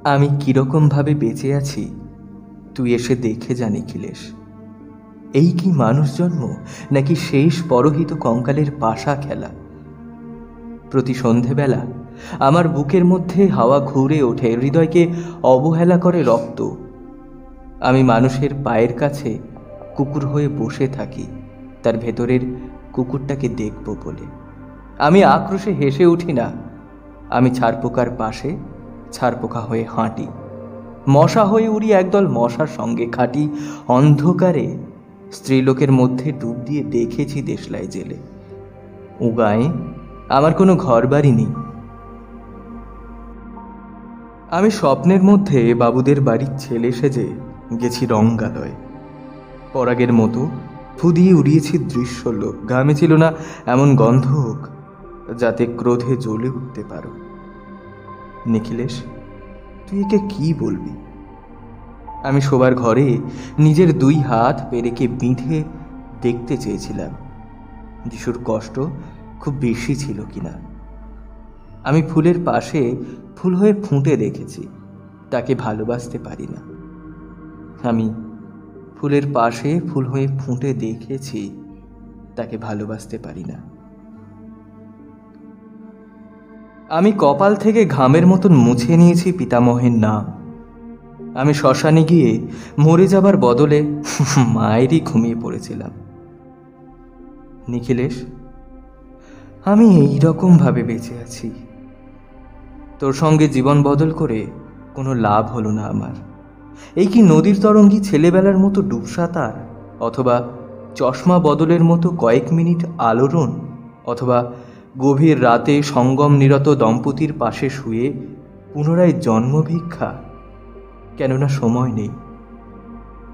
আমি কিরকম ভাবে বেঁচে আছি তুই এসে দেখে যা নিখিলেশ। এই কি মানুষ জন্ম, নাকি শেষ পরহিত কঙ্কালের পাশা খেলা? প্রতি সন্ধেবেলা আমার বুকের মধ্যে হাওয়া ঘুরে ওঠে, হৃদয়কে অবহেলা করে রক্ত। আমি মানুষের পায়ের কাছে কুকুর হয়ে বসে থাকি তার ভেতরের কুকুরটাকে দেখব বলে। আমি আক্রোশে হেসে উঠি না, আমি ছারপোকার পাশে ছারপোকা হয়ে হাঁটি, মশা হয়ে উড়ি একদল মশার সঙ্গে, খাটি অন্ধকারে স্ত্রীলোকের মধ্যে ডুব দিয়ে দেখেছি দেশলাই জেলে। উগায়ে আমার কোনো ঘর বাড়ি নেই। আমি স্বপ্নের মধ্যে বাবুদের বাড়ির ছেলে সেজে গেছি রঙ্গালয়। পরাগের মতো ফু দিয়ে উড়িয়েছি দৃশ্যলোক। ঘামে ছিল না এমন গন্ধ হোক যাতে ক্রোধে জ্বলে উঠতে পারো। নিখিলেশ, তুই একে কি বলবি? আমি শোবার ঘরে নিজের দুই হাত পেরেকে বিঁধে দেখতে চেয়েছিলাম যিশুর কষ্ট খুব বেশি ছিল কিনা। আমি ফুলের পাশে ফুল হয়ে ফুটে দেখেছি, তাকে ভালোবাসতে পারি না। আমি ফুলের পাশে ফুল হয়ে ফুটে দেখেছি, তাকে ভালোবাসতে পারি না। আমি কপাল থেকে ঘামের মতন মুছে নিয়েছি পিতামহের নাম। আমি শ্মশানে গিয়ে মরে যাবার বদলে মায়েরই ঘুমিয়ে পড়েছিলাম। নিখিলেশ, আমি এইরকম ভাবে বেঁচে আছি। তোর সঙ্গে জীবন বদল করে কোনো লাভ হলো না আমার। এই কি নদীর তরঙ্গী ছেলেবেলার মতো ডুবসাঁতার, অথবা চশমা বদলের মতো কয়েক মিনিট আলোড়ন, অথবা গভীর রাতে সঙ্গম নিরত দম্পতির পাশে শুয়ে পুনরায় জন্মভিক্ষা? কেননা সময় নেই।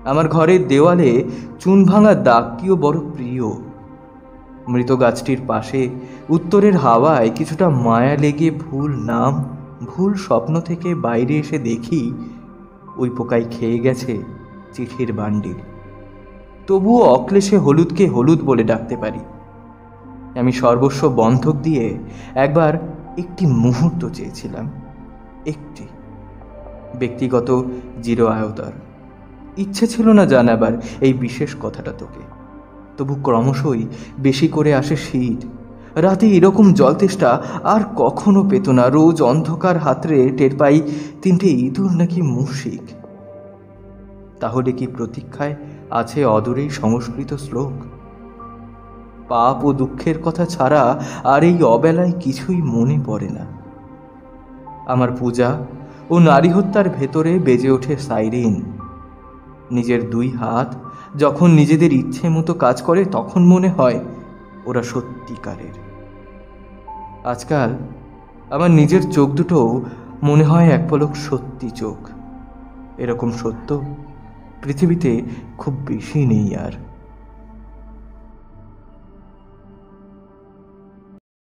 আমার ঘরের দেওয়ালে চুন ভাঙা দাগটিও বড় প্রিয়। মৃত গাছটির পাশে উত্তরের হাওয়ায় কিছুটা মায়া লেগে ভুল নাম ভুল স্বপ্ন থেকে বাইরে এসে দেখি ওই পোকায় খেয়ে গেছে চিঠির বান্ডিল। তবুও অক্লেশে হলুদকে হলুদ বলে ডাকতে পারি। আমি সর্বস্ব বন্ধক দিয়ে একবার একটি মুহূর্ত চেয়েছিলাম, একটি ব্যক্তিগত জিরো আয়তার। ইচ্ছে ছিল না জানাবার এই বিশেষ কথাটা তোকে। তবু ক্রমশই বেশি করে আসে শীত। রাতে এরকম জলতেষ্টা আর কখনো পেত না। রোজ অন্ধকার হাতড়ে টের পাই তিনটে ইঁদুর নাকি মুশিক। তাহলে কি প্রতীক্ষায় আছে অদূরেই সংস্কৃত শ্লোক? পাপ ও দুঃখের কথা ছাড়া আর এই অবেলায় কিছুই মনে পড়ে না। আমার পূজা ও নারী হত্যার ভেতরে বেজে ওঠে সাইরেন। নিজের দুই হাত যখন নিজেদের ইচ্ছে মতো কাজ করে তখন মনে হয় ওরা সত্যিকারের। আজকাল আমার নিজের চোখ দুটো মনে হয় এক পলক সত্যি চোখ। এরকম সত্য পৃথিবীতে খুব বেশি নেই আর।